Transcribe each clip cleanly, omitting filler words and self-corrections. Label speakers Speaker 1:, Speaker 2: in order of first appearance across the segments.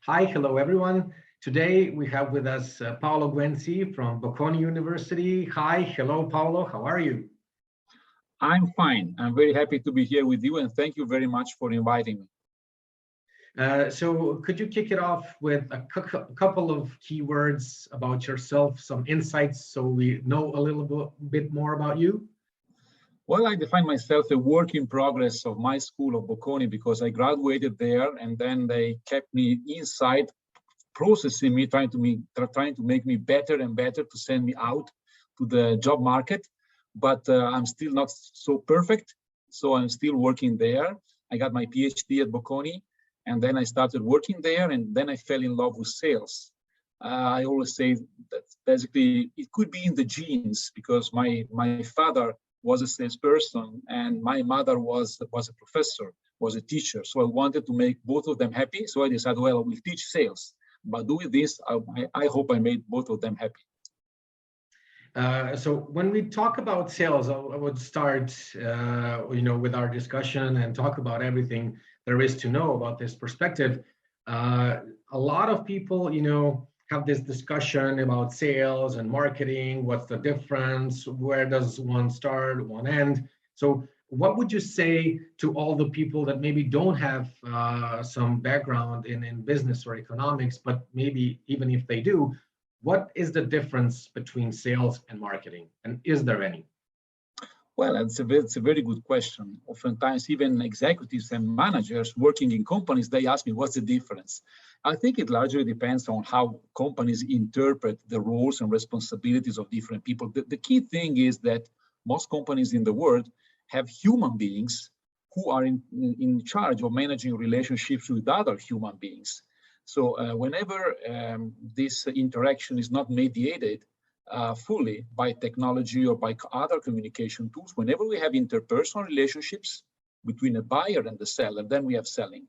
Speaker 1: Hi, hello everyone. Today we have with us Paolo Guenzi from Bocconi University. Hi, hello Paolo, how are you?
Speaker 2: I'm fine. I'm very happy to be here with you, and thank you very much for inviting me.
Speaker 1: So could you kick it off with a couple of keywords about yourself, some insights so we know a little bit more about you?
Speaker 2: Well, I define myself a work in progress of my school of Bocconi because I graduated there and then they kept me inside, processing me, trying to make me better and better to send me out to the job market. But I'm still not so perfect, so I'm still working there. I got my PhD at Bocconi, and then I started working there, and then I fell in love with sales. I always say that basically it could be in the genes because my father was a salesperson and my mother was a professor, was a teacher. So I wanted to make both of them happy. So I decided, well, I will teach sales. But doing this, I hope I made both of them happy.
Speaker 1: So when we talk about sales, I would start, with our discussion and talk about everything there is to know about this perspective. A lot of people, have this discussion about sales and marketing. What's the difference? Where does one start, one end? So what would you say to all the people that maybe don't have some background in business or economics, but maybe even if they do, what is the difference between sales and marketing? And is there any?
Speaker 2: Well, it's a very good question. Oftentimes, even executives and managers working in companies, they ask me, what's the difference? I think it largely depends on how companies interpret the roles and responsibilities of different people. The key thing is that most companies in the world have human beings who are in charge of managing relationships with other human beings. So whenever this interaction is not mediated fully by technology or by other communication tools, whenever we have interpersonal relationships between a buyer and the seller, then we have selling.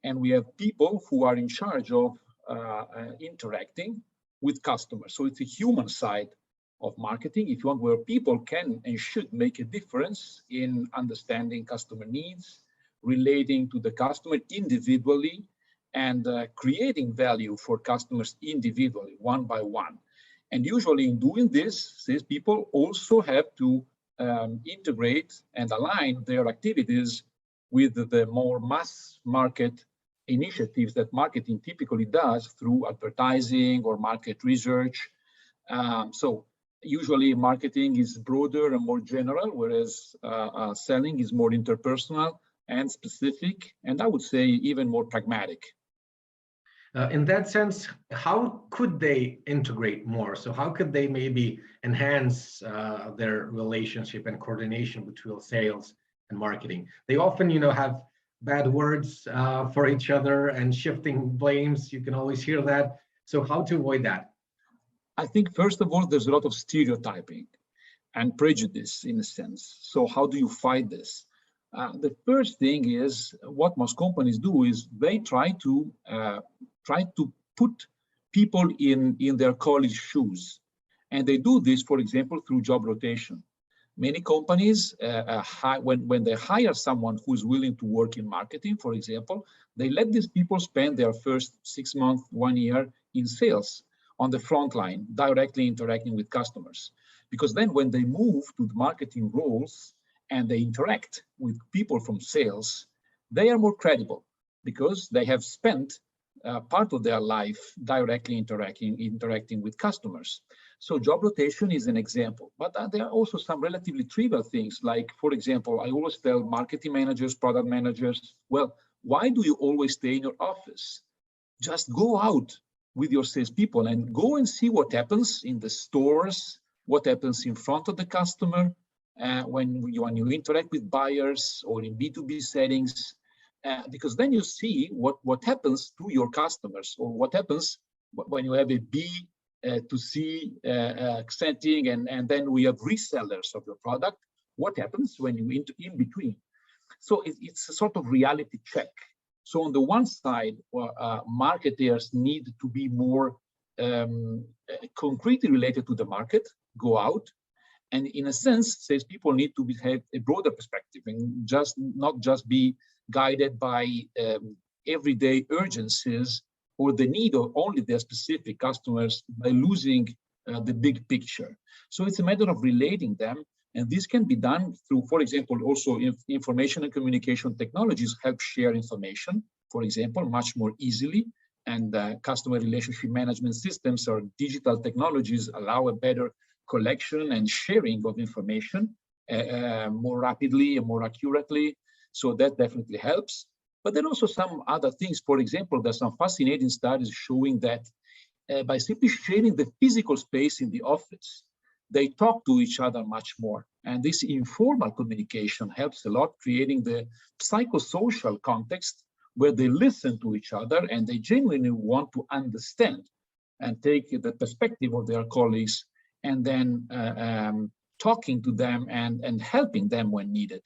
Speaker 2: And we have people who are in charge of interacting with customers. So it's a human side of marketing, if you want, where people can and should make a difference in understanding customer needs, relating to the customer individually, and creating value for customers individually, one by one. And usually in doing this, these people also have to integrate and align their activities with the more mass market initiatives that marketing typically does through advertising or market research. So usually marketing is broader and more general, whereas selling is more interpersonal and specific, and I would say even more pragmatic.
Speaker 1: In that sense, how could they integrate more? So how could they maybe enhance their relationship and coordination between sales and marketing? They often, have bad words for each other and shifting blames. You can always hear that. So how to avoid that?
Speaker 2: I think, first of all, there's a lot of stereotyping and prejudice in a sense. So how do you fight this? The first thing is what most companies do is they try to put people in their colleagues' shoes. And they do this, for example, through job rotation. Many companies, when they hire someone who's willing to work in marketing, for example, they let these people spend their first 6 months, 1 year in sales on the front line, directly interacting with customers. Because then when they move to the marketing roles and they interact with people from sales, they are more credible because they have spent part of their life directly interacting with customers. So job rotation is an example, but there are also some relatively trivial things like, for example, I always tell marketing managers, product managers, well, why do you always stay in your office? Just go out with your salespeople and go and see what happens in the stores, what happens in front of the customer, when you interact with buyers or in B2B settings. Because then you see what happens to your customers, or what happens when you have a B to C setting, and then we have resellers of your product. What happens when you in between? So it's a sort of reality check. So on the one side, marketers need to be more concretely related to the market, go out, and in a sense, salespeople need to have a broader perspective and not just be guided by everyday urgencies or the need of only their specific customers by losing the big picture. So it's a matter of relating them, and this can be done through, for example, also information and communication technologies help share information, for example, much more easily, and customer relationship management systems or digital technologies allow a better collection and sharing of information more rapidly and more accurately. So that definitely helps. But then also some other things. For example, there's some fascinating studies showing that by simply sharing the physical space in the office, they talk to each other much more. And this informal communication helps a lot, creating the psychosocial context where they listen to each other and they genuinely want to understand and take the perspective of their colleagues and then talking to them and helping them when needed.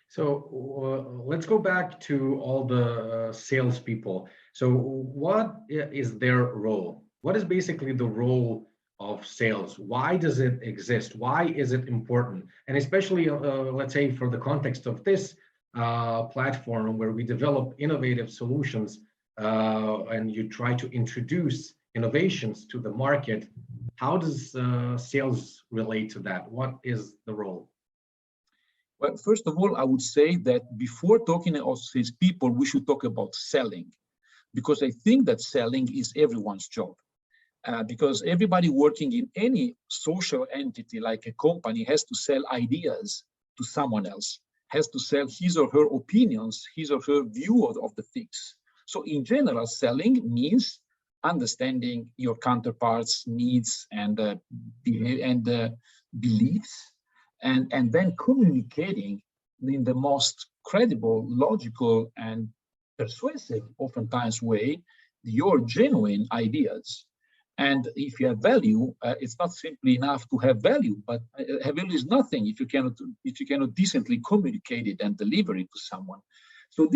Speaker 1: So let's go back to all the salespeople. So what is their role? What is basically the role of sales? Why does it exist? Why is it important? And especially, let's say, for the context of this platform where we develop innovative solutions and you try to introduce innovations to the market, how does sales relate to that? What is the role?
Speaker 2: Well, first of all, I would say that before talking about salespeople, we should talk about selling, because I think that selling is everyone's job. Because everybody working in any social entity like a company has to sell ideas to someone else, has to sell his or her opinions, his or her view of the things. So in general, selling means understanding your counterparts' needs and beliefs, and then communicating in the most credible, logical, and persuasive, oftentimes, way, your genuine ideas. And if you have value, it's not simply enough to have value, but value is nothing if you cannot decently communicate it and deliver it to someone. So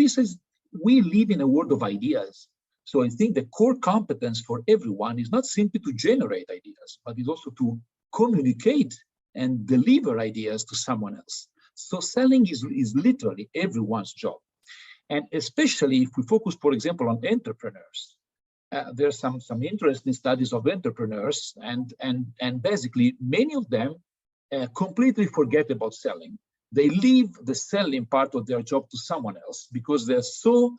Speaker 2: we live in a world of ideas. So I think the core competence for everyone is not simply to generate ideas, but is also to communicate and deliver ideas to someone else. So selling is literally everyone's job. And especially if we focus, for example, on entrepreneurs. There are some interesting studies of entrepreneurs, and basically many of them completely forget about selling. They leave the selling part of their job to someone else because they're so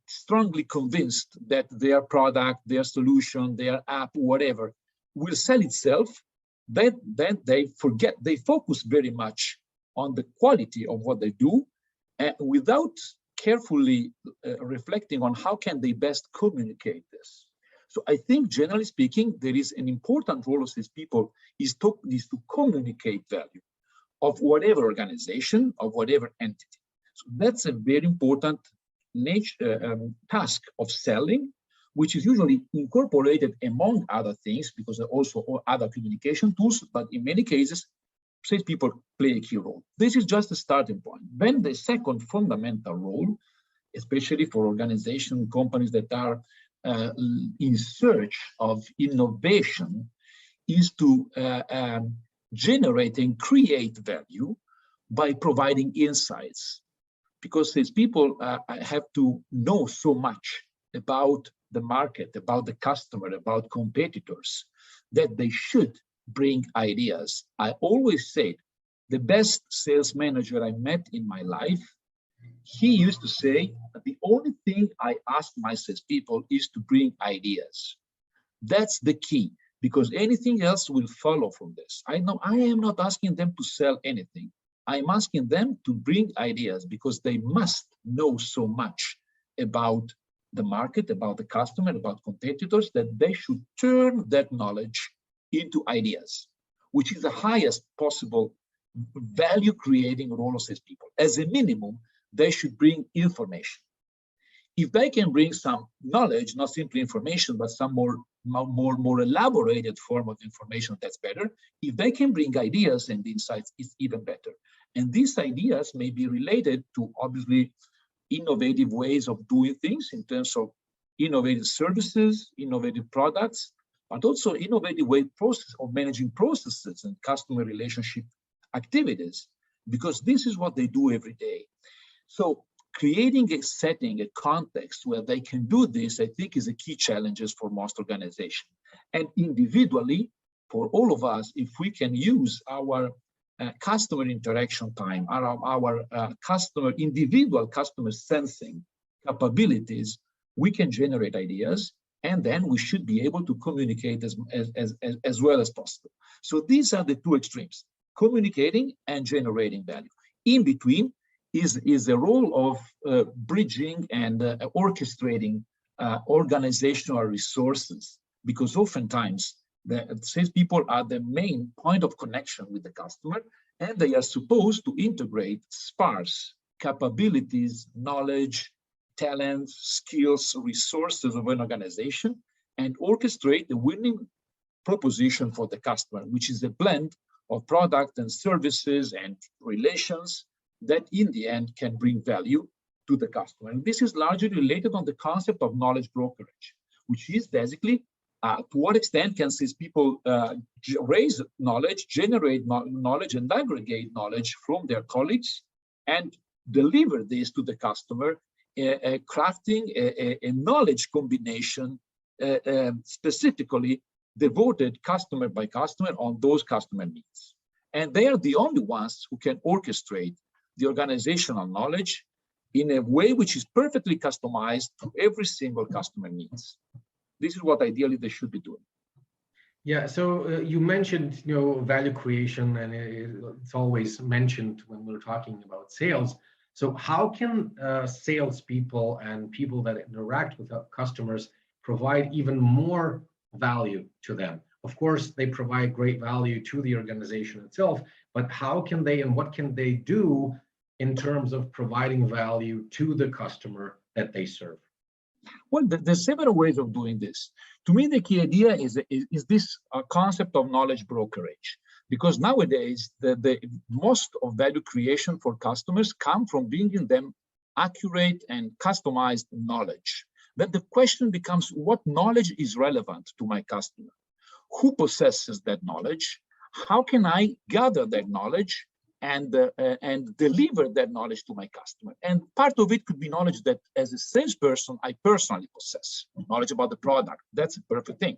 Speaker 2: strongly convinced that their product, their solution, their app, whatever, will sell itself. Then they forget, they focus very much on the quality of what they do without carefully reflecting on how can they best communicate this. So I think, generally speaking, there is an important role of these people is to communicate value of whatever organization, of whatever entity. So that's a very important task of selling, which is usually incorporated among other things, because there are also other communication tools, but in many cases, salespeople play a key role. This is just a starting point. Then the second fundamental role, especially for organization companies that are in search of innovation, is to generate and create value by providing insights. Because salespeople have to know so much about the market, about the customer, about competitors, that they should bring ideas. I always said the best sales manager I met in my life, he used to say, the only thing I ask my salespeople is to bring ideas. That's the key, because anything else will follow from this. I am not asking them to sell anything. I'm asking them to bring ideas, because they must know so much about the market, about the customer, about competitors, that they should turn that knowledge into ideas, which is the highest possible value creating role of salespeople. As a minimum, they should bring information. If they can bring some knowledge, not simply information, but some more elaborated form of information, that's better. If they can bring ideas and insights, it's even better. And these ideas may be related to, obviously, innovative ways of doing things in terms of innovative services, innovative products, but also innovative way process of managing processes and customer relationship activities, because this is what they do every day. So creating a setting, a context where they can do this, I think, is a key challenge for most organizations. And individually, for all of us, if we can use our customer interaction time, our individual customer sensing capabilities, we can generate ideas, and then we should be able to communicate as well as possible. So these are the two extremes, communicating and generating value. In between is the role of bridging and orchestrating organizational resources, because oftentimes the salespeople are the main point of connection with the customer, and they are supposed to integrate sparse capabilities, knowledge, talents, skills, resources of an organization, and orchestrate the winning proposition for the customer, which is a blend of product and services and relations that in the end can bring value to the customer. And this is largely related on the concept of knowledge brokerage, which is basically to what extent can salespeople raise knowledge, generate knowledge, and aggregate knowledge from their colleagues and deliver this to the customer, crafting a knowledge combination specifically devoted customer by customer on those customer needs. And they are the only ones who can orchestrate the organizational knowledge in a way which is perfectly customized to every single customer needs. This is what ideally they should be doing.
Speaker 1: Yeah, so you mentioned, value creation, and it's always mentioned when we're talking about sales. So how can salespeople and people that interact with customers provide even more value to them? Of course, they provide great value to the organization itself, but how can they and what can they do in terms of providing value to the customer that they serve?
Speaker 2: Well, there's several ways of doing this. To me, the key idea is this concept of knowledge brokerage, because nowadays the most of value creation for customers come from bringing them accurate and customized knowledge. Then the question becomes, what knowledge is relevant to my customer? Who possesses that knowledge? How can I gather that knowledge and deliver that knowledge to my customer? And part of it could be knowledge that as a salesperson, I personally possess, knowledge about the product. That's a perfect thing.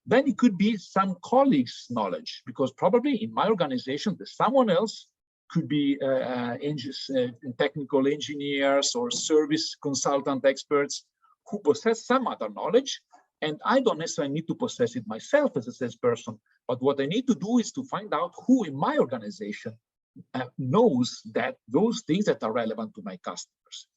Speaker 2: Then it could be some colleagues' knowledge, because probably in my organization, there's someone else, could be technical engineers or service consultant experts who possess some other knowledge. And I don't necessarily need to possess it myself as a salesperson, but what I need to do is to find out who in my organization knows that those things that are relevant to my customers.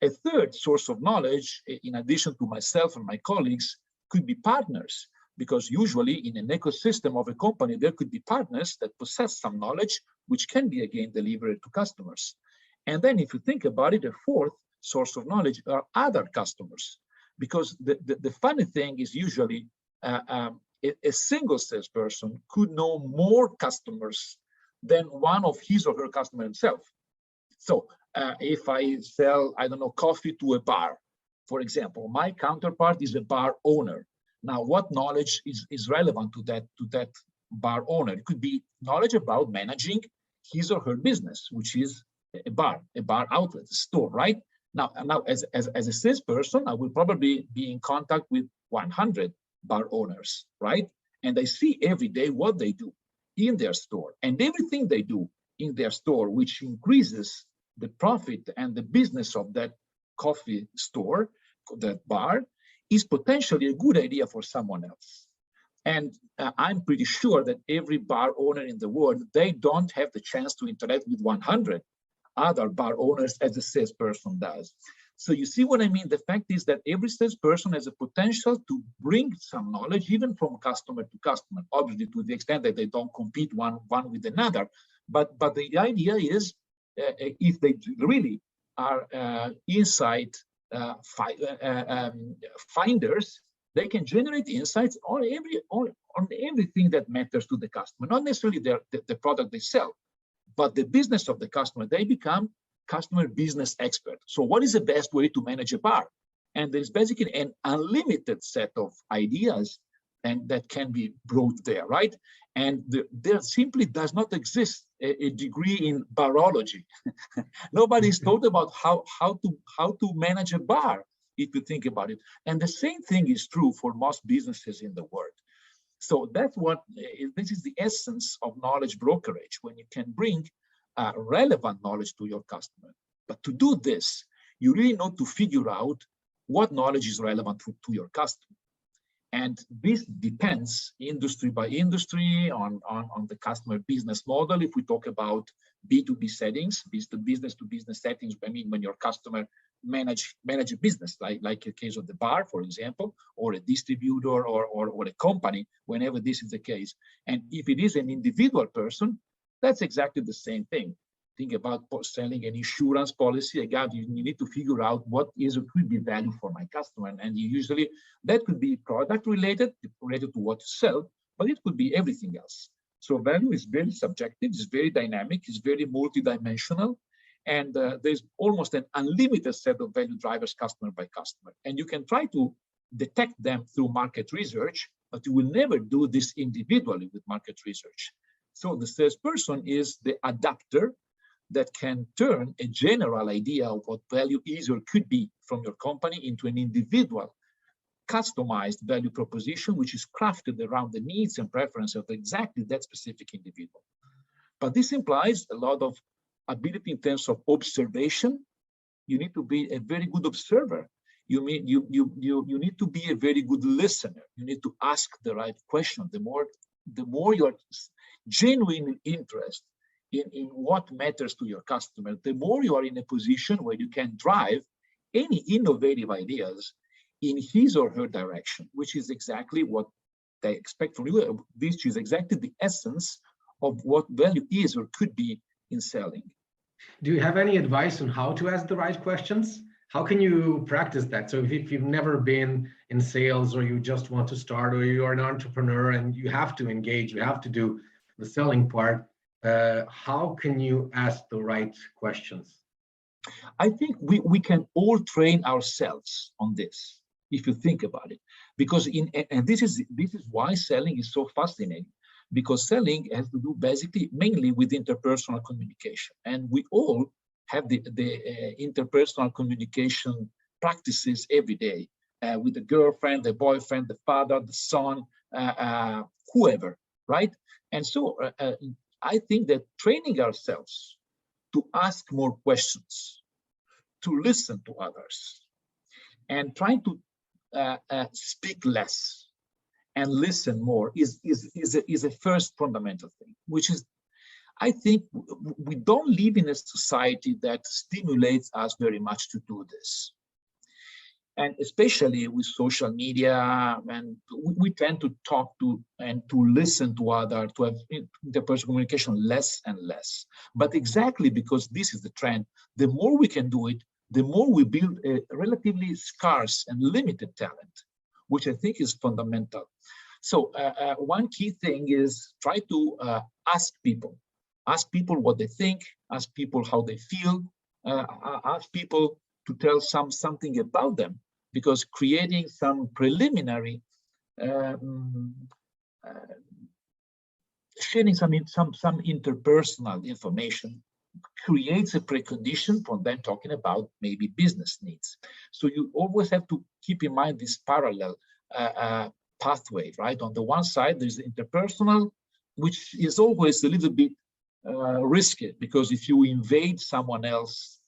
Speaker 2: A third source of knowledge, in addition to myself and my colleagues, could be partners, because usually in an ecosystem of a company, there could be partners that possess some knowledge, which can be again delivered to customers. And then if you think about it, a fourth source of knowledge are other customers, because the funny thing is usually a single salesperson could know more customers than one of his or her customer himself. So if I sell, I don't know, coffee to a bar, for example, my counterpart is a bar owner. Now, what knowledge is relevant to that bar owner? It could be knowledge about managing his or her business, which is a bar outlet, a store, right? Now as a salesperson, I will probably be in contact with 100 bar owners, right? And I see every day what they do in their store, and everything they do in their store, which increases the profit and the business of that coffee store, that bar, is potentially a good idea for someone else. And I'm pretty sure that every bar owner in the world, they don't have the chance to interact with 100 other bar owners as a salesperson does. So you see what I mean? The fact is that every salesperson has a potential to bring some knowledge, even from customer to customer, obviously to the extent that they don't compete one with another. But the idea is, if they really are insight finders, they can generate insights on everything that matters to the customer, not necessarily the product they sell, but the business of the customer. They become customer business expert. So what is the best way to manage a bar? And there's basically an unlimited set of ideas and that can be brought there, right? And there simply does not exist a degree in barology. Nobody's thought about how to manage a bar, if you think about it. And the same thing is true for most businesses in the world. So that's what, this is the essence of knowledge brokerage, when you can bring relevant knowledge to your customer. But to do this, you really need to figure out what knowledge is relevant to your customer. And this depends industry by industry on the customer business model. If we talk about B2B settings, business to business settings, I mean, when your customer manage a business, like a case of the bar, for example, or a distributor or a company, whenever this is the case. And if it is an individual person, that's exactly the same thing. Think about selling an insurance policy. Again, you need to figure out what is or could be value for my customer. And you usually, that could be product related to what you sell, but it could be everything else. So value is very subjective, it's very dynamic, it's very multidimensional. And there's almost an unlimited set of value drivers, customer by customer. And you can try to detect them through market research, but you will never do this individually with market research. So the salesperson is the adapter that can turn a general idea of what value is or could be from your company into an individual, customized value proposition, which is crafted around the needs and preferences of exactly that specific individual. But this implies a lot of ability in terms of observation. You need to be a very good observer. You need to be a very good listener. You need to ask the right question. The more you're genuine interest in what matters to your customer, the more you are in a position where you can drive any innovative ideas in his or her direction, which is exactly what they expect from you. This is exactly the essence of what value is or could be in selling.
Speaker 1: Do you have any advice on how to ask the right questions? How can you practice that? So if you've never been in sales, or you just want to start, or you are an entrepreneur and you have to engage, you have to do the selling part, how can you ask the right questions?
Speaker 2: I think we can all train ourselves on this, if you think about it, because this is why selling is so fascinating, because selling has to do basically mainly with interpersonal communication, and we all have the interpersonal communication practices every day with the girlfriend, the boyfriend, the father, the son, whoever, right? And so I think that training ourselves to ask more questions, to listen to others, and trying to speak less and listen more is a first fundamental thing, which is, I think we don't live in a society that stimulates us very much to do this. And especially with social media, and we tend to talk to and to listen to others, to have interpersonal communication less and less. But exactly because this is the trend, the more we can do it, the more we build a relatively scarce and limited talent, which I think is fundamental. So one key thing is try to ask people what they think, ask people how they feel, ask people to tell something about them, because creating some preliminary, sharing some interpersonal information creates a precondition for them talking about maybe business needs. So you always have to keep in mind this parallel pathway, right? On the one side, there's the interpersonal, which is always a little bit risky, because if you invade someone else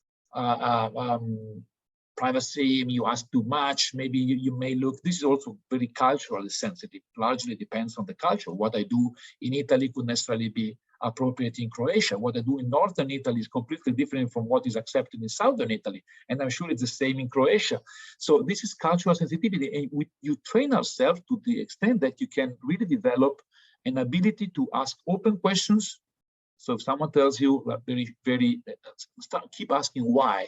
Speaker 2: privacy, you ask too much, maybe you may look, this is also very culturally sensitive, largely depends on the culture. What I do in Italy could necessarily be appropriate in Croatia. What I do in Northern Italy is completely different from what is accepted in Southern Italy. And I'm sure it's the same in Croatia. So this is cultural sensitivity. And you train ourselves to the extent that you can really develop an ability to ask open questions. So if someone tells you keep asking why.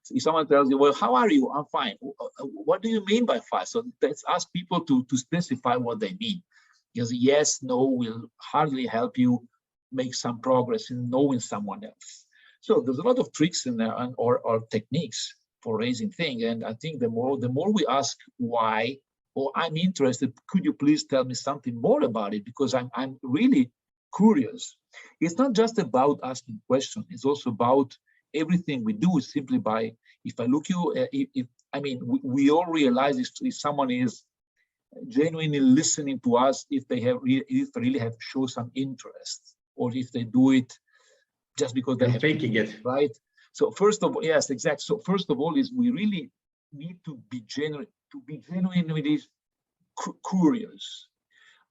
Speaker 2: If someone tells you, well, how are you? I'm fine. What do you mean by fine? So let's ask people to specify what they mean. Because yes, no will hardly help you make some progress in knowing someone else. So there's a lot of tricks in there or techniques for raising things. And I think the more we ask why, or I'm interested, could you please tell me something more about it? Because I'm really curious. It's not just about asking questions. It's also about everything we do is simply by, if I look you, we all realize if someone is genuinely listening to us, if they really have shown some interest, or if they do it just because they're
Speaker 1: faking it,
Speaker 2: right? So first of all, yes, exactly. So first of all, is we really need to be genuinely curious.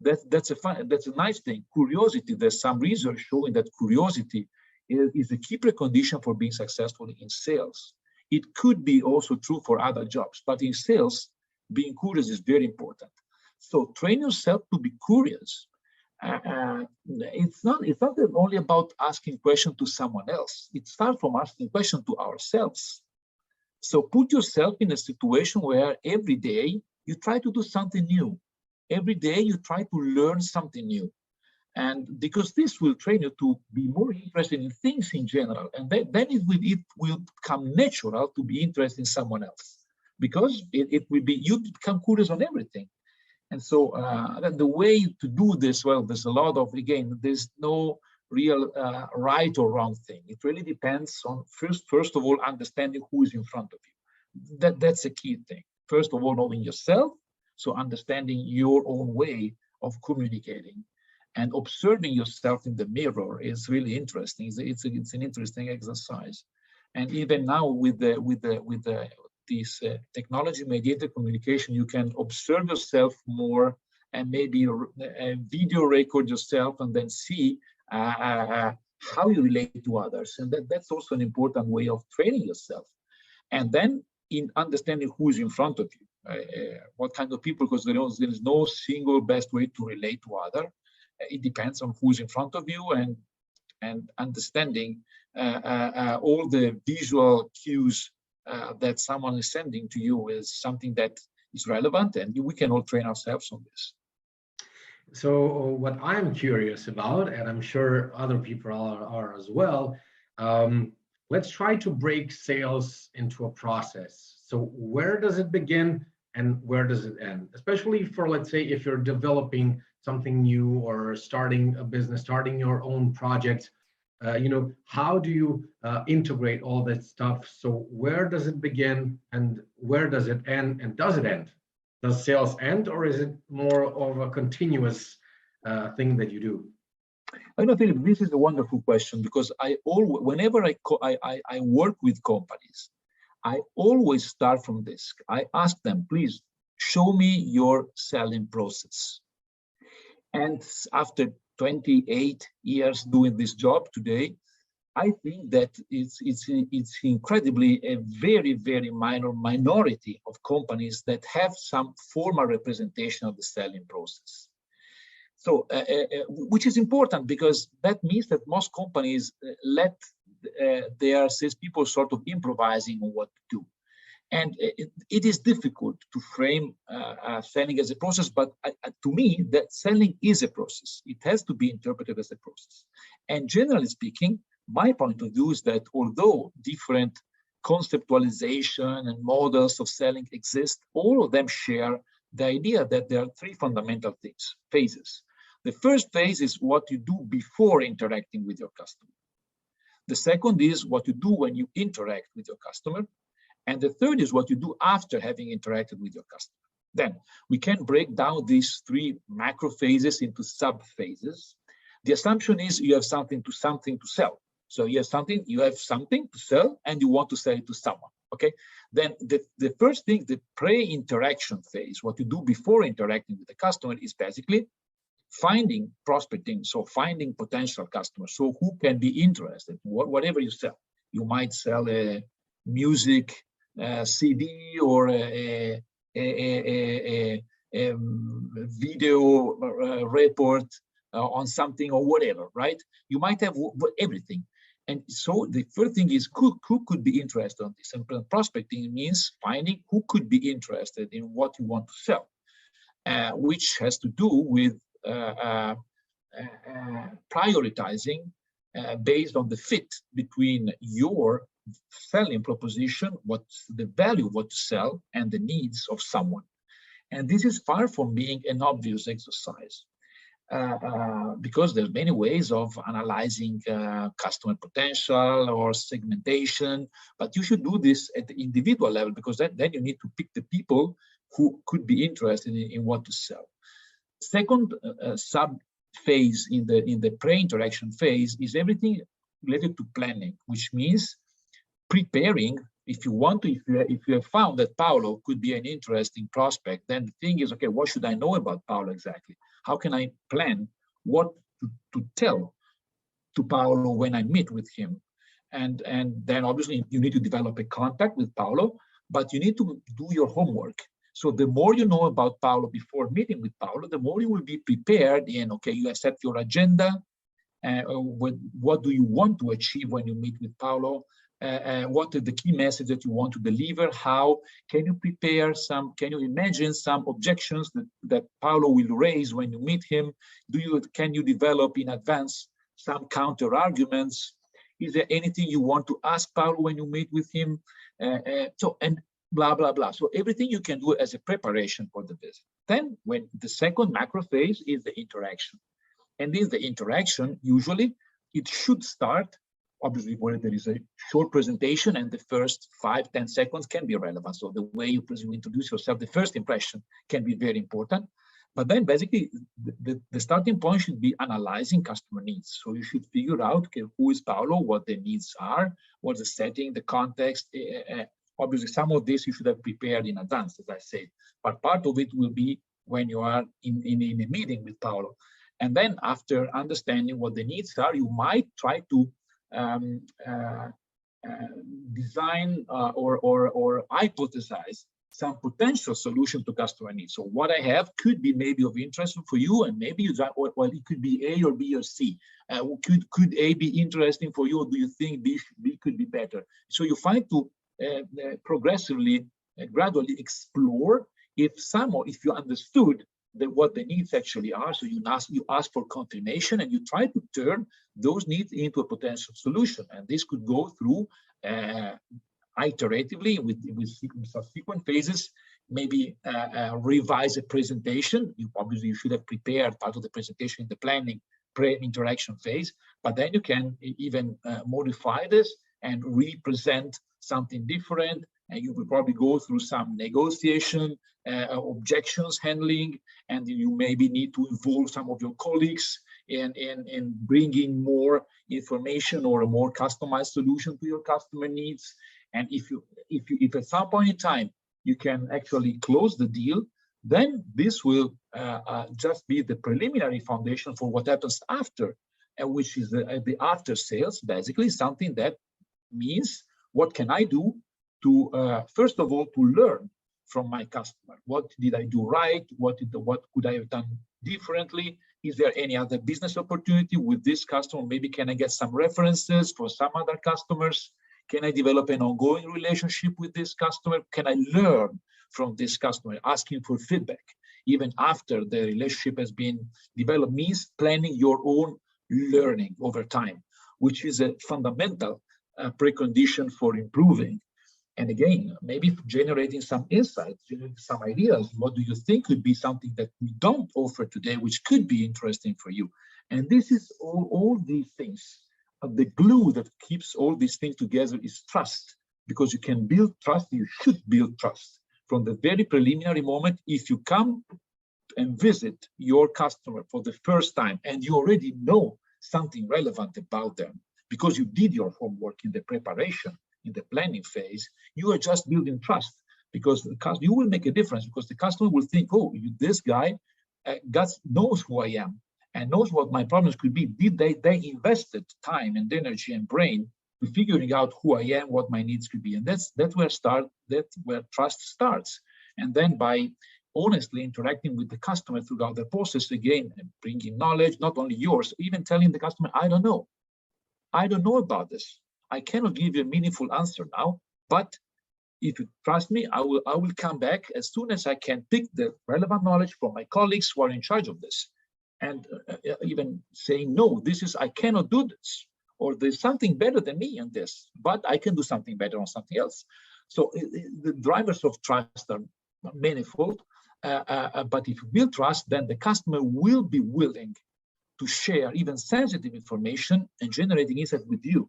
Speaker 2: That's a nice thing. Curiosity. There's some research showing that curiosity is a key precondition for being successful in sales. It could be also true for other jobs, but in sales, being curious is very important. So train yourself to be curious. It's not only about asking questions to someone else. It starts from asking questions to ourselves. So put yourself in a situation where every day you try to do something new. Every day you try to learn something new. And because this will train you to be more interested in things in general. And then it will become natural to be interested in someone else. Because it will be, you become curious on everything. And so the way to do this, well, there's a lot of, again, there's no real right or wrong thing. It really depends on, first of all, understanding who is in front of you. That's a key thing. First of all, knowing yourself, so understanding your own way of communicating. And observing yourself in the mirror is really interesting. It's an interesting exercise. And even now with this technology-mediated communication, you can observe yourself more and maybe video record yourself and then see how you relate to others. And that's also an important way of training yourself. And then in understanding who is in front of you, what kind of people, because there is no single best way to relate to others. It depends on who's in front of you, and understanding all the visual cues that someone is sending to you is something that is relevant, and we can all train ourselves on this.
Speaker 1: So what I'm curious about, and I'm sure other people are as well, let's try to break sales into a process. So where does it begin and where does it end? Especially for, let's say, if you're developing something new or starting a business, starting your own project, how do you integrate all that stuff? So where does it begin and where does it end, and does it end? Does sales end, or is it more of a continuous thing that you do?
Speaker 2: I know, Philip, this is a wonderful question, because whenever I work with companies, I always start from this. I ask them, please show me your selling process. And after 28 years doing this job today, I think that it's incredibly a very, very minor minority of companies that have some formal representation of the selling process. So, which is important, because that means that most companies let their salespeople sort of improvising on what to do. And it is difficult to frame selling as a process, but to me, that selling is a process. It has to be interpreted as a process. And generally speaking, my point of view is that although different conceptualization and models of selling exist, all of them share the idea that there are three fundamental phases. The first phase is what you do before interacting with your customer. The second is what you do when you interact with your customer. And the third is what you do after having interacted with your customer. Then we can break down these three macro phases into sub-phases. The assumption is you have something to sell. So you have something to sell, and you want to sell it to someone, okay? Then the first thing, the pre-interaction phase, what you do before interacting with the customer, is basically finding prospecting, so finding potential customers, so who can be interested, whatever you sell. You might sell a music CD or a video report on something or whatever, right? You might have everything. And so the first thing is who could be interested in this. And prospecting means finding who could be interested in what you want to sell, which has to do with prioritizing based on the fit between your selling proposition, what's the value of what to sell, and the needs of someone. And this is far from being an obvious exercise. Because there's many ways of analyzing customer potential or segmentation, but you should do this at the individual level, because then you need to pick the people who could be interested in what to sell. Second sub phase in the pre-interaction phase is everything related to planning, which means preparing. If you have found that Paolo could be an interesting prospect, then the thing is, okay, what should I know about Paolo exactly? How can I plan what to tell to Paolo when I meet with him? And then obviously you need to develop a contact with Paolo, but you need to do your homework. So the more you know about Paolo before meeting with Paolo, the more you will be prepared in, okay, you set your agenda, what do you want to achieve when you meet with Paolo? What are the key messages that you want to deliver? How can you prepare can you imagine some objections that Paolo will raise when you meet him? Can you develop in advance some counter arguments? Is there anything you want to ask Paolo when you meet with him? And blah, blah, blah. So everything you can do as a preparation for the visit. Then when the second macro phase is the interaction. And in the interaction, usually it should start obviously where there is a short presentation and the first 5-10 seconds can be relevant. So the way you introduce yourself, the first impression can be very important. But then basically the starting point should be analyzing customer needs. So you should figure out, okay, who is Paolo, what the needs are, what's the setting, the context. Obviously some of this you should have prepared in advance, as I said, but part of it will be when you are in a meeting with Paolo. And then after understanding what the needs are, you might try to design or hypothesize some potential solution to customer needs. So what I have could be maybe of interest for you, and maybe you well, it could be A or B or C. Could A be interesting for you, or do you think B could be better? So you find to progressively, gradually explore if you understood what the needs actually are. So you ask for confirmation, and you try to turn those needs into a potential solution. And this could go through iteratively with subsequent phases. Maybe revise a presentation. Obviously you should have prepared part of the presentation in the planning pre-interaction phase, but then you can even modify this and represent something different. And you will probably go through some negotiation, objections handling, and you maybe need to involve some of your colleagues in bringing more information or a more customized solution to your customer needs. And if at some point in time you can actually close the deal, then this will just be the preliminary foundation for what happens after, which is the after sales, basically something that means what can I do to first of all to learn from my customer. What did I do right? What could I have done differently? Is there any other business opportunity with this customer? Maybe can I get some references for some other customers? Can I develop an ongoing relationship with this customer? Can I learn from this customer? Asking for feedback even after the relationship has been developed means planning your own learning over time, which is a fundamental precondition for improving. And again, maybe generating some insights, some ideas. What do you think could be something that we don't offer today, which could be interesting for you? And this is all these things. The glue that keeps all these things together is trust, because you can build trust. You should build trust from the very preliminary moment. If you come and visit your customer for the first time and you already know something relevant about them because you did your homework in the preparation, in the planning phase, you are just building trust, because you will make a difference, because the customer will think, oh, this guy knows who I am and knows what my problems could be. They invested time and energy and brain to figuring out who I am, what my needs could be. And that's where trust starts. And then by honestly interacting with the customer throughout the process, again, and bringing knowledge, not only yours, even telling the customer, I don't know about this. I cannot give you a meaningful answer now, but if you trust me, I will come back as soon as I can pick the relevant knowledge from my colleagues who are in charge of this. And even saying, no, I cannot do this. or there's something better than me on this, but I can do something better on something else. So the drivers of trust are manifold, but if you build trust, then the customer will be willing to share even sensitive information and generating insight with you,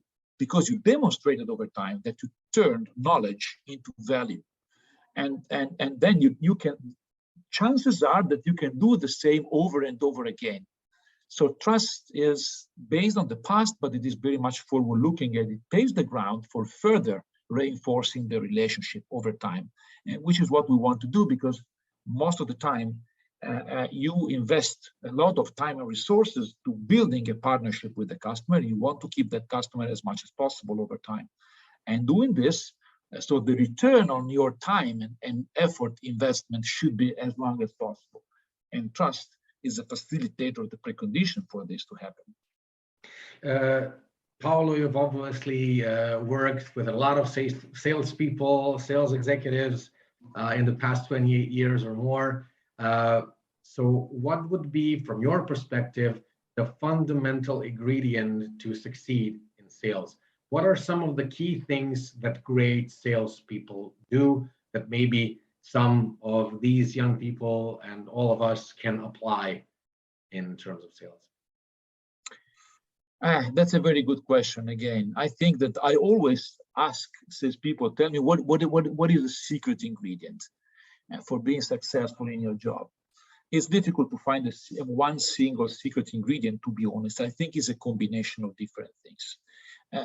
Speaker 2: because you demonstrated over time that you turned knowledge into value. And then you can, chances are that you can do the same over and over again. So trust is based on the past, but it is very much forward-looking, and it paves the ground for further reinforcing the relationship over time, which is what we want to do, because most of the time you invest a lot of time and resources to building a partnership with the customer. You want to keep that customer as much as possible over time. And doing this, so the return on your time and effort investment should be as long as possible. And trust is a facilitator, the precondition for this to happen.
Speaker 1: Paolo, you've obviously worked with a lot of salespeople, sales executives in the past 20 years or more. So what would be, from your perspective, the fundamental ingredient to succeed in sales? What are some of the key things that great salespeople do that maybe some of these young people and all of us can apply in terms of sales?
Speaker 2: That's a very good question. Again, I think that I always ask salespeople, tell me what is the secret ingredient for being successful in your job? It's difficult to find one single secret ingredient, to be honest. I think it's a combination of different things.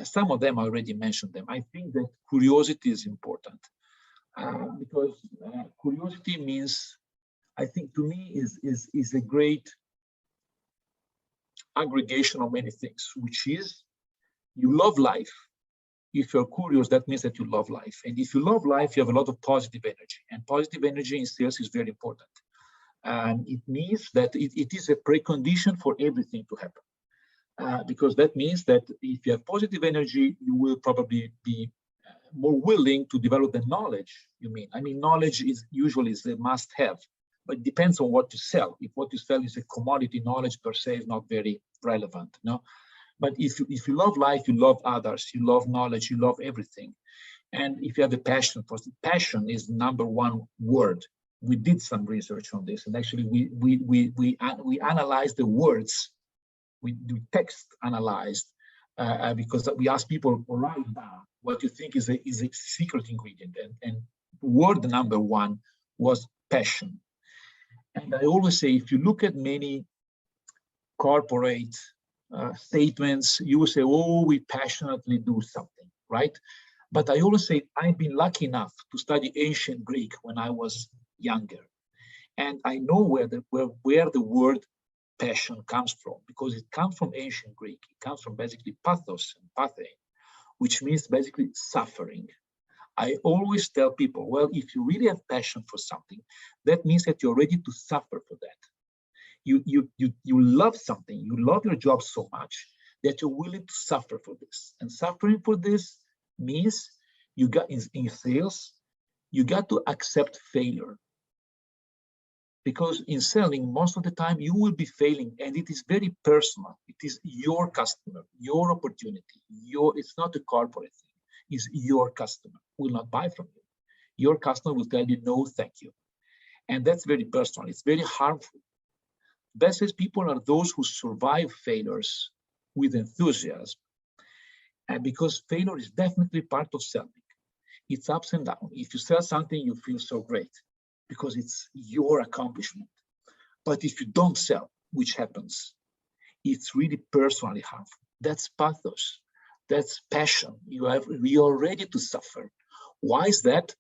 Speaker 2: Some of them I already mentioned them. I think that curiosity is important because curiosity means, I think to me, is a great aggregation of many things, which is you love life. If you're curious, that means that you love life. And if you love life, you have a lot of positive energy. And positive energy in sales is very important. And it means that it is a precondition for everything to happen. Because that means that if you have positive energy, you will probably be more willing to develop the knowledge you mean. I mean, knowledge is usually a must-have, but it depends on what you sell. If what you sell is a commodity, knowledge per se is not very relevant. No? But if you love life, you love others, you love knowledge, you love everything. And if you have a passion for it, passion is the number one word. We did some research on this, and actually we analyzed the words. We do text analyzed because we asked people to write down what you think is a secret ingredient, and word number one was passion. And I always say, if you look at many corporate statements, you will say, oh, we passionately do something, right? But I always say, I've been lucky enough to study ancient Greek when I was younger. And I know where the word passion comes from, because it comes from ancient Greek. It comes from basically pathos and pathe, which means basically suffering. I always tell people, well, if you really have passion for something, that means that you're ready to suffer for that. You love something, you love your job so much that you're willing to suffer for this. And suffering for this means you got in sales, you got to accept failure. Because in selling, most of the time you will be failing, and it is very personal. It is your customer, your opportunity. It's not a corporate thing. It's your customer will not buy from you. Your customer will tell you, no, thank you. And that's very personal. It's very harmful. Best sales people are those who survive failures with enthusiasm. And because failure is definitely part of selling. It's ups and downs. If you sell something, you feel so great because it's your accomplishment. But if you don't sell, which happens, it's really personally harmful. That's pathos. That's passion. You're ready to suffer. Why is that?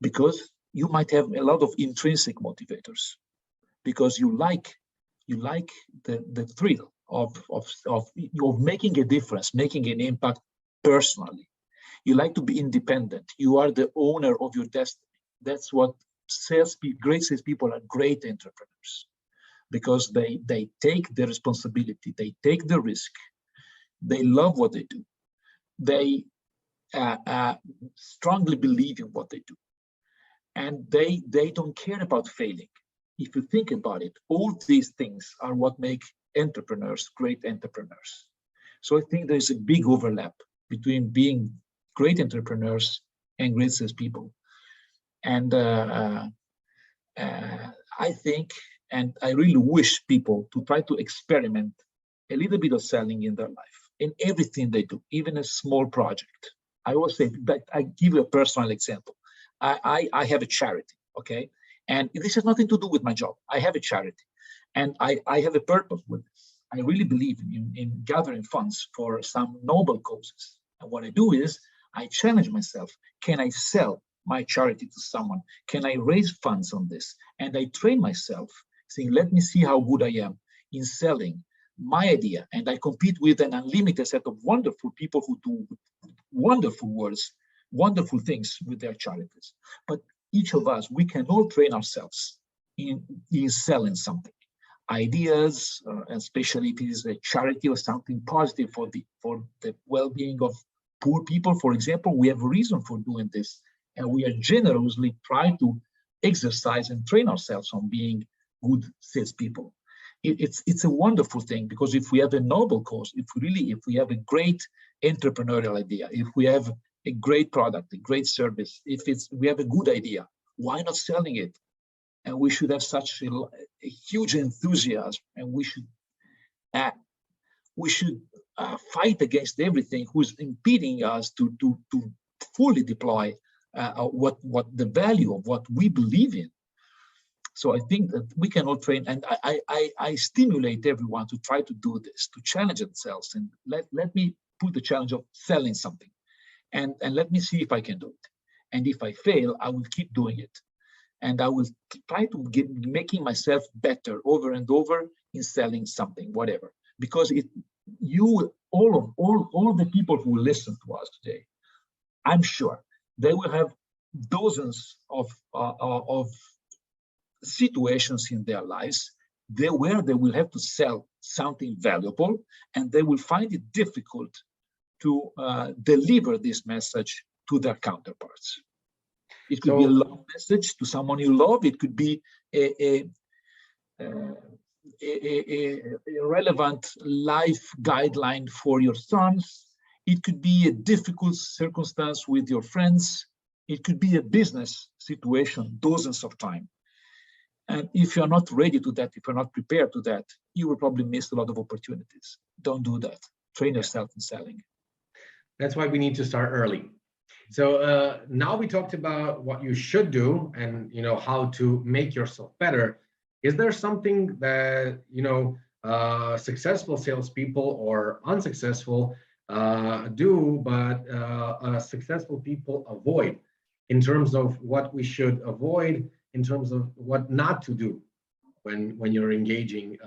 Speaker 2: Because you might have a lot of intrinsic motivators. Because you like the thrill of making a difference, making an impact personally. You like to be independent. You are the owner of your destiny. That's what great salespeople are great entrepreneurs, because they take the responsibility, they take the risk, they love what they do, they strongly believe in what they do, and they don't care about failing. If you think about it, all these things are what make entrepreneurs great entrepreneurs. So I think there's a big overlap between being great entrepreneurs and great salespeople. And I think, and I really wish people to try to experiment a little bit of selling in their life, in everything they do, even a small project. I always say, but I give you a personal example. I have a charity, okay? And this has nothing to do with my job. I have a charity, and I have a purpose with this. I really believe in gathering funds for some noble causes. And what I do is I challenge myself. Can I sell my charity to someone? Can I raise funds on this? And I train myself, saying, let me see how good I am in selling my idea. And I compete with an unlimited set of wonderful people who do wonderful words, wonderful things with their charities. But each of us, we can all train ourselves in selling something. Ideas, especially if it is a charity or something positive for the well-being of poor people, for example, we have a reason for doing this. And we are generously trying to exercise and train ourselves on being good salespeople. It's a wonderful thing, because if we have a noble cause, if we have a great entrepreneurial idea, if we have a great product, a great service, we have a good idea, why not selling it? And we should have such a huge enthusiasm, and we should fight against everything who's impeding us to fully deploy what the value of what we believe in. So I think that we can all train, and I stimulate everyone to try to do this, to challenge themselves, and let me put the challenge of selling something, and let me see if I can do it. And if I fail, I will keep doing it, and I will try to making myself better over and over in selling something, whatever. Because all the people who listen to us today, I'm sure they will have dozens of situations in their lives where they will have to sell something valuable, and they will find it difficult to deliver this message to their counterparts. It could be a love message to someone you love. It could be a relevant life guideline for your sons. It could be a difficult circumstance with your friends. It could be a business situation dozens of times. And if you're not ready to that, if you're not prepared to that, you will probably miss a lot of opportunities. Don't do that. Train yourself in selling.
Speaker 1: That's why we need to start early. So now we talked about what you should do and how to make yourself better. Is there something that successful salespeople or unsuccessful do, but successful people avoid, in terms of what we should avoid, in terms of what not to do when you're engaging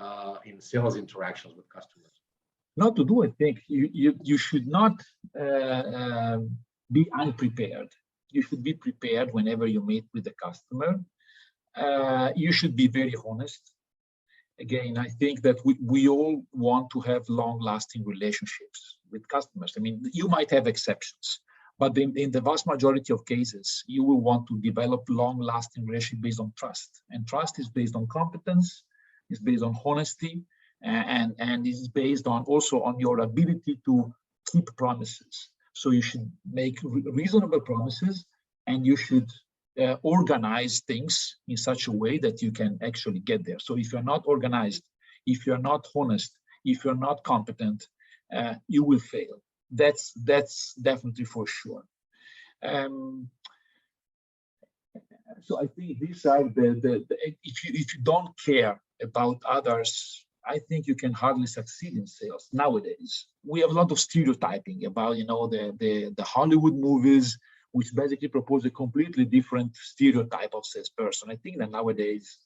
Speaker 1: in sales interactions with customers?
Speaker 2: Not to do, I think you should not be unprepared. You should be prepared whenever you meet with the customer. You should be very honest. Again, I think that we all want to have long-lasting relationships with customers. I mean, you might have exceptions, but in the vast majority of cases, you will want to develop long-lasting relationship based on trust. And trust is based on competence, is based on honesty, and is based on also on your ability to keep promises. So you should make reasonable promises, and you should organize things in such a way that you can actually get there. So if you're not organized, if you're not honest, if you're not competent, you will fail. That's definitely for sure. So I think these are if you don't care about others, I think you can hardly succeed in sales nowadays. We have a lot of stereotyping about the Hollywood movies, which basically propose a completely different stereotype of salesperson. I think that nowadays,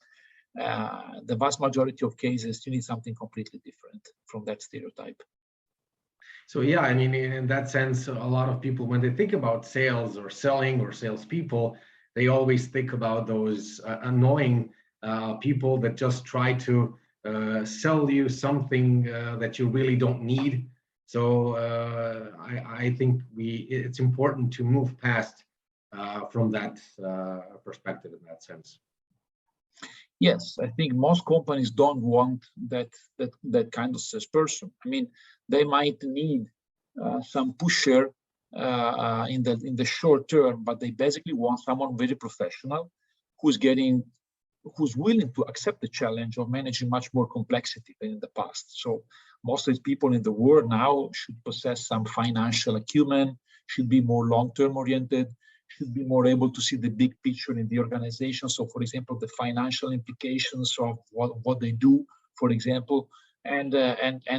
Speaker 2: the vast majority of cases, you need something completely different from that stereotype.
Speaker 1: So yeah, I mean, in that sense, a lot of people, when they think about sales or selling or salespeople, they always think about those annoying people that just try to sell you something that you really don't need. So I think it's important to move past from that perspective in that sense.
Speaker 2: Yes, I think most companies don't want that kind of salesperson. I mean, they might need some pusher in the short term, but they basically want someone very professional who's willing to accept the challenge of managing much more complexity than in the past. So most of the people in the world now should possess some financial acumen, should be more long-term oriented, should be more able to see the big picture in the organization. So, for example, the financial implications of what they do, for example, and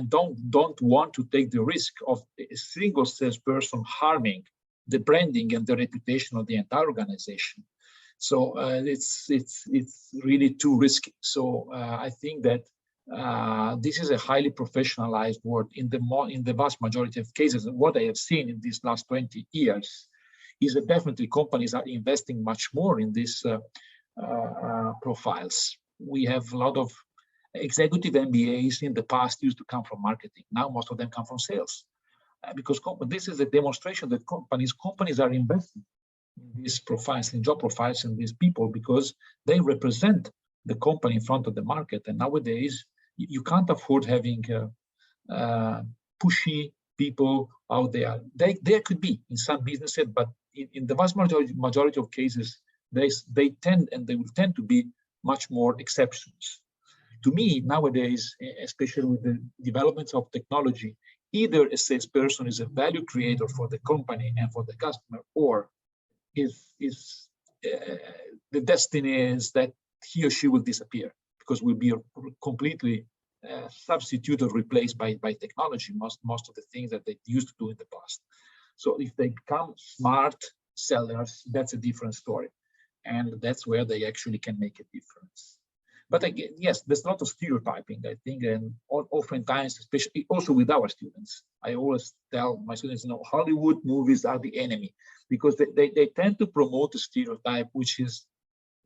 Speaker 2: don't want to take the risk of a single salesperson harming the branding and the reputation of the entire organization. So it's really too risky. So I think that this is a highly professionalized world in the vast majority of cases. And what I have seen in these last 20 years is that definitely companies are investing much more in these profiles. We have a lot of executive MBAs in the past used to come from marketing. Now most of them come from sales, because this is a demonstration that companies are investing in these profiles, in job profiles, and these people, because they represent the company in front of the market. And nowadays, you can't afford having pushy people out there. There could be in some businesses, but in the vast majority of cases, they tend to be much more exceptions. To me, nowadays, especially with the developments of technology, either a salesperson is a value creator for the company and for the customer, or the destiny is that he or she will disappear because will be completely substituted or replaced by technology, most of the things that they used to do in the past. So if they become smart sellers, that's a different story. And that's where they actually can make a difference. But again, yes, there's a lot of stereotyping, I think, and oftentimes, especially also with our students, I always tell my students, Hollywood movies are the enemy, because they tend to promote a stereotype which is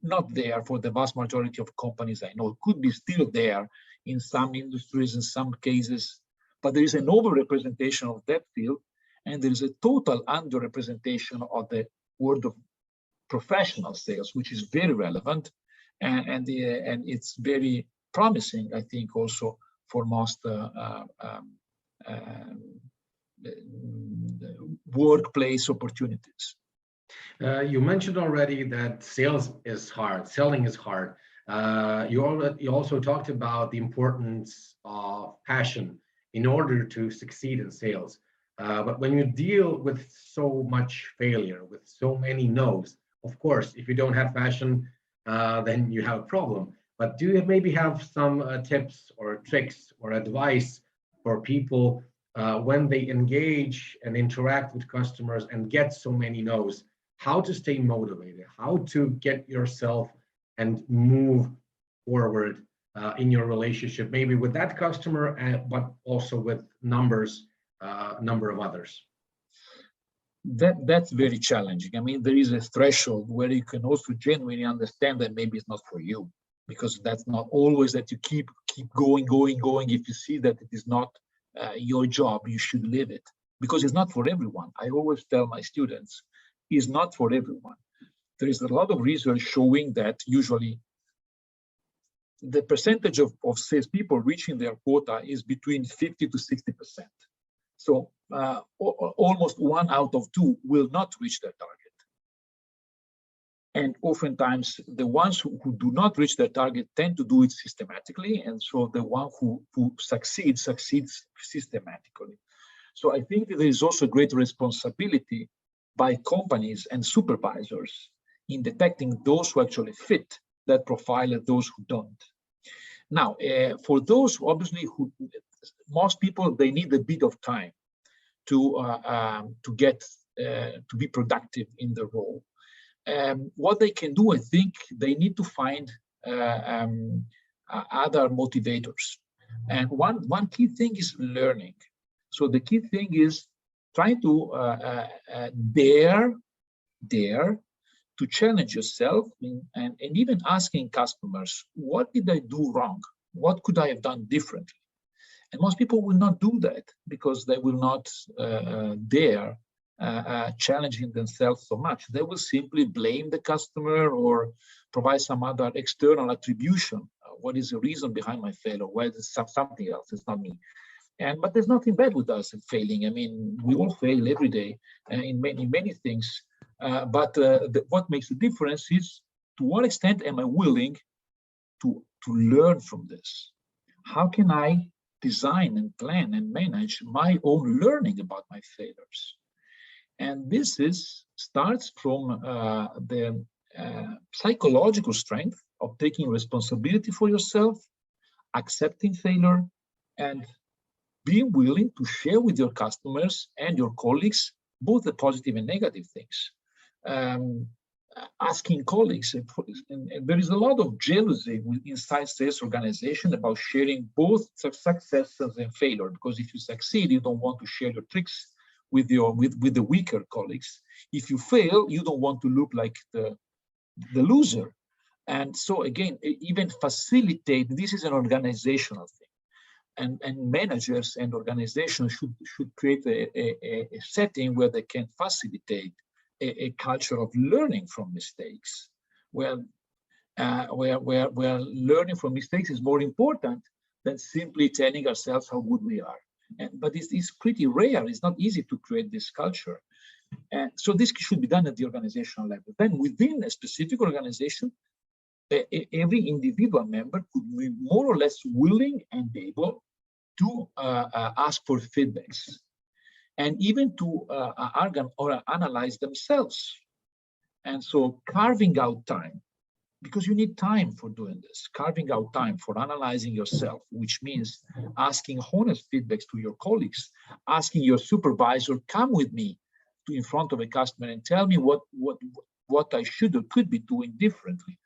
Speaker 2: not there for the vast majority of companies I know. It could be still there in some industries, in some cases, but there is an overrepresentation of that field, and there is a total underrepresentation of the world of professional sales, which is very relevant, and it's very promising, I think, also for most workplace opportunities.
Speaker 1: You mentioned already that sales is hard, selling is hard. You also talked about the importance of passion in order to succeed in sales. But when you deal with so much failure, with so many no's, of course, if you don't have passion, then you have a problem. But do you maybe have some tips or tricks or advice for people when they engage and interact with customers and get so many no's, how to stay motivated, how to get yourself and move forward in your relationship, maybe with that customer, but also with number of others?
Speaker 2: That's very challenging. I mean, there is a threshold where you can also genuinely understand that maybe it's not for you, because that's not always that you keep going. If you see that it is not your job, you should leave it, because it's not for everyone. I always tell my students, it's not for everyone. There is a lot of research showing that usually the percentage of salespeople reaching their quota is between 50 to 60%. So almost 1 out of 2 will not reach their target. And oftentimes the ones who do not reach their target tend to do it systematically. And so the one who succeeds systematically. So I think that there is also great responsibility by companies and supervisors in detecting those who actually fit that profile and those who don't. Now, for those obviously who, most people, they need a bit of time to be productive in the role. What they can do, I think, they need to find other motivators. And one key thing is learning. So the key thing is trying to dare to challenge yourself and even asking customers, what did I do wrong? What could I have done differently? And most people will not do that because they will not dare challenging themselves so much. They will simply blame the customer or provide some other external attribution. What is the reason behind my failure? Why is it something else? It's not me. But there's nothing bad with us in failing. I mean, we all fail every day in many things. But what makes the difference is, to what extent am I willing to learn from this? How can I design and plan and manage my own learning about my failures? And this starts from the psychological strength of taking responsibility for yourself, accepting failure, and being willing to share with your customers and your colleagues both the positive and negative things. Asking colleagues, and there is a lot of jealousy inside sales organization about sharing both successes and failure, because if you succeed, you don't want to share your tricks with the weaker colleagues. If you fail, you don't want to look like the loser. And so again, even facilitate, this is an organizational thing. And managers and organizations should create a setting where they can facilitate a culture of learning from mistakes, where learning from mistakes is more important than simply telling ourselves how good we are. But it's pretty rare. It's not easy to create this culture. And so this should be done at the organizational level. Then within a specific organization, every individual member could be more or less willing and able to ask for feedbacks, and even to analyze themselves. And so carving out time, because you need time for doing this, carving out time for analyzing yourself, which means asking honest feedbacks to your colleagues, asking your supervisor, come with me in front of a customer and tell me what I should or could be doing differently.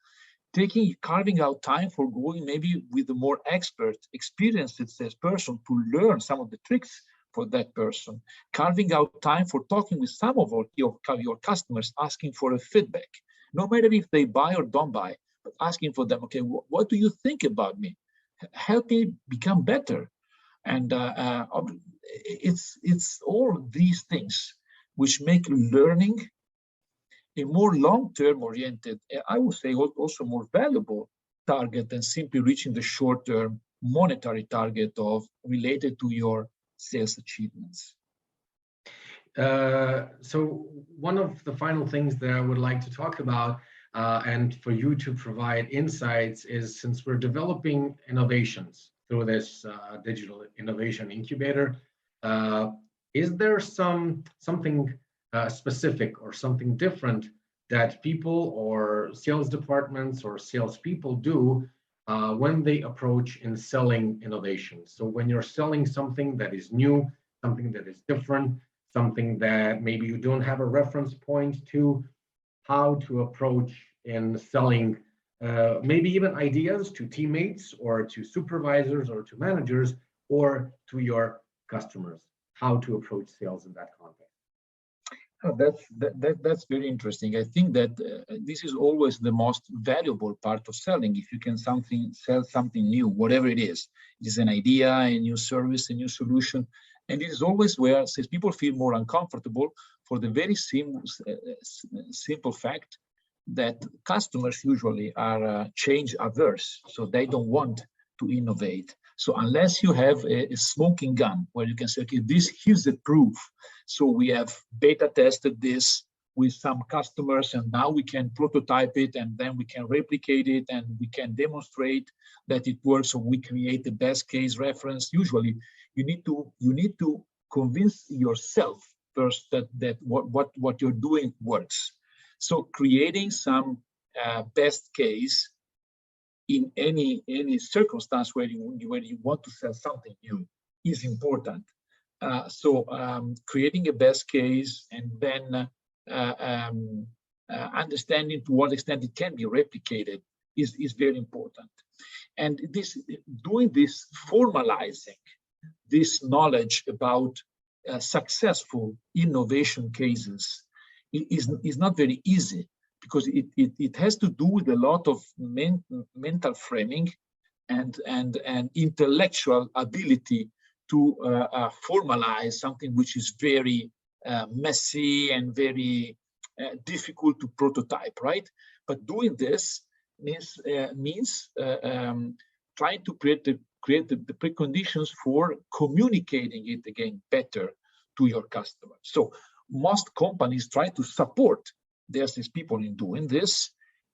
Speaker 2: Carving out time for going maybe with a more expert, experienced salesperson to learn some of the tricks for that person. Carving out time for talking with some of your customers, asking for a feedback, no matter if they buy or don't buy, but asking for them, okay, what do you think about me? Help me become better. And it's all these things which make learning a more long-term oriented, I would say also more valuable target than simply reaching the short-term monetary target related to your sales achievements.
Speaker 1: So one of the final things that I would like to talk about and for you to provide insights is, since we're developing innovations through this digital innovation incubator, is there something specific or something different that people or sales departments or salespeople do when they approach in selling innovation? So when you're selling something that is new, something that is different, something that maybe you don't have a reference point to, how to approach in selling maybe even ideas to teammates or to supervisors or to managers or to your customers, how to approach sales in that context.
Speaker 2: Oh, that's very interesting. I think that this is always the most valuable part of selling. If you can sell something new, whatever it is an idea, a new service, a new solution. And it is always where people feel more uncomfortable for the very simple fact that customers usually are change averse. So they don't want to innovate. So unless you have a smoking gun where you can say, okay, here's the proof. So we have beta tested this with some customers, and now we can prototype it, and then we can replicate it, and we can demonstrate that it works. So we create the best case reference. Usually, you need to convince yourself first that what you're doing works. So creating some best case in any circumstance where you want to sell something new is important. So creating a best case, and then understanding to what extent it can be replicated is very important. And doing this, formalizing this knowledge about successful innovation cases is not very easy, because it has to do with a lot of mental framing and intellectual ability to formalize something which is very messy and very difficult to prototype, right? But doing this means trying to create the preconditions for communicating it again better to your customer. So most companies try to support their salespeople in doing this.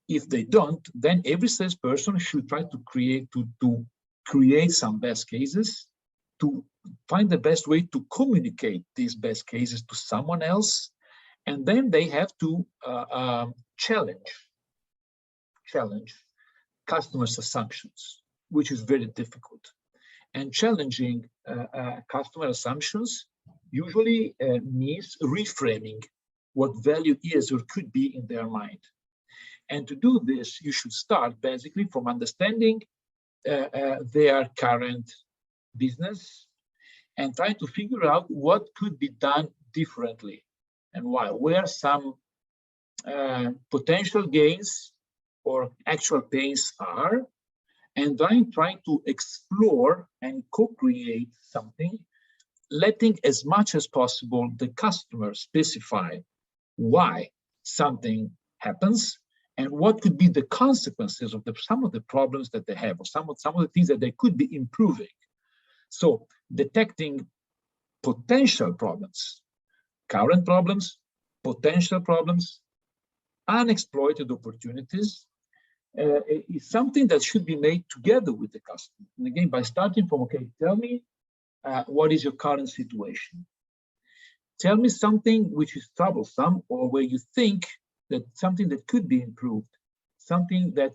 Speaker 2: If they don't, then every salesperson should try to create some best cases, to find the best way to communicate these best cases to someone else, and then they have to challenge customers' assumptions, which is very difficult. And challenging customer assumptions usually means reframing what value is or could be in their mind. And to do this, you should start basically from understanding their current business and try to figure out what could be done differently and why, where some potential gains or actual pains are, and trying to explore and co-create something, letting as much as possible the customer specify why something happens and what could be the consequences of some of the problems that they have, or some of the things that they could be improving. So detecting potential problems, current problems, potential problems, unexploited opportunities, is something that should be made together with the customer. And again, by starting from, okay, tell me what is your current situation? Tell me something which is troublesome, or where you think that something that could be improved, something that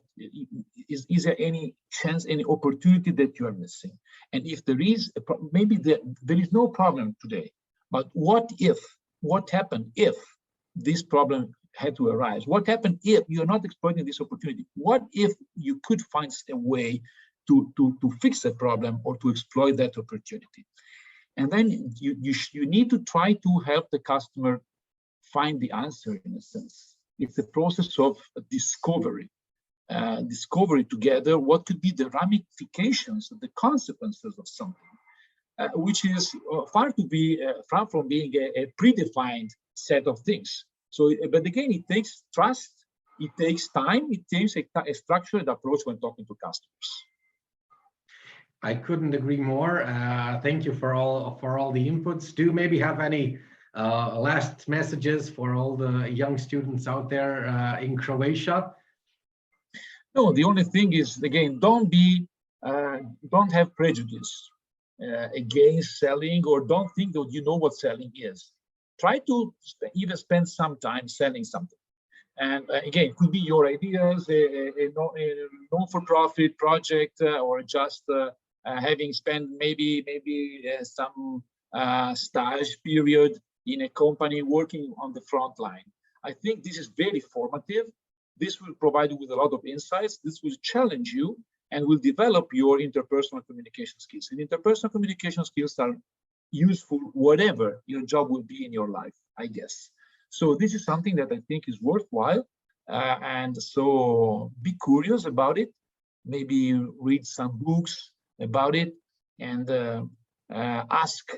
Speaker 2: is there any chance, any opportunity that you are missing? And if there is, maybe there is no problem today, but what happened if this problem had to arise? What happened if you're not exploiting this opportunity? What if you could find a way to fix a problem or to exploit that opportunity? And then you need to try to help the customer find the answer, in a sense. It's a process of discovery. Discovery together, what could be the ramifications, the consequences of something, which is far from being a predefined set of things. So, but again, it takes trust, it takes time, it takes a structured approach when talking to customers.
Speaker 1: I couldn't agree more. Thank you for all the inputs. Do you maybe have any last messages for all the young students out there in Croatia?
Speaker 2: No, the only thing is, again, don't have prejudice against selling, or don't think that you know what selling is. Try to even spend some time selling something. And again, it could be your ideas, a non-for-profit project, or just having spent maybe some stage period in a company working on the front line. I think this is very formative. This will provide you with a lot of insights. This will challenge you and will develop your interpersonal communication skills. And interpersonal communication skills are useful whatever your job will be in your life, I guess. So this is something that I think is worthwhile. And so be curious about it. Maybe read some books about it, and ask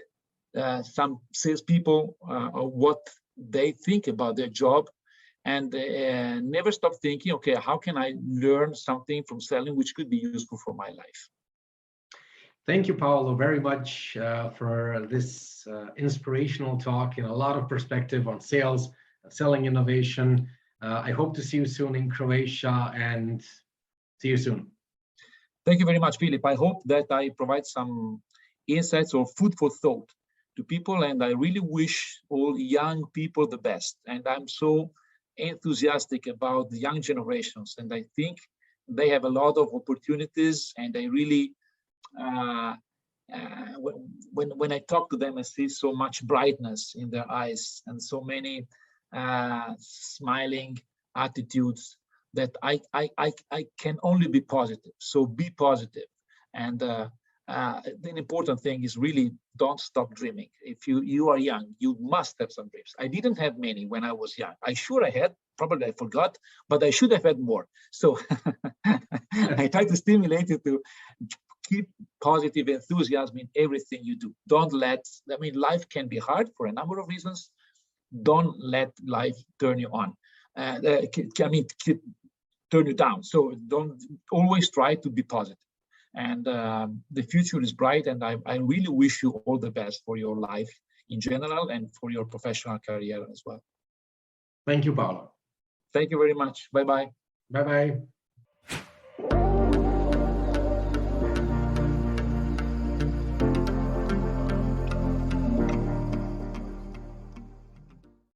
Speaker 2: some salespeople what they think about their job. And never stop thinking, okay, how can I learn something from selling which could be useful for my life?
Speaker 1: Thank you, Paolo, very much for this inspirational talk and a lot of perspective on sales, selling innovation. I hope to see you soon in Croatia, and see you soon.
Speaker 2: Thank you very much, Philip. I hope that I provide some insights or food for thought to people, and I really wish all young people the best. And I'm so enthusiastic about the young generations, and I think they have a lot of opportunities, and I really when I talk to them, I see so much brightness in their eyes and so many smiling attitudes that I can only be positive. So be positive, and the important thing is really don't stop dreaming. If you are young, you must have some dreams. I didn't have many when I was young. I had, probably I forgot, but I should have had more. So I try to stimulate you to keep positive enthusiasm in everything you do. Life can be hard for a number of reasons. Don't let life turn you on. turn you down. So don't always try to be positive. And the future is bright, and I really wish you all the best for your life in general and for your professional career as well.
Speaker 1: Thank you, Paolo.
Speaker 2: Thank you very much. Bye-bye.
Speaker 1: Bye-bye.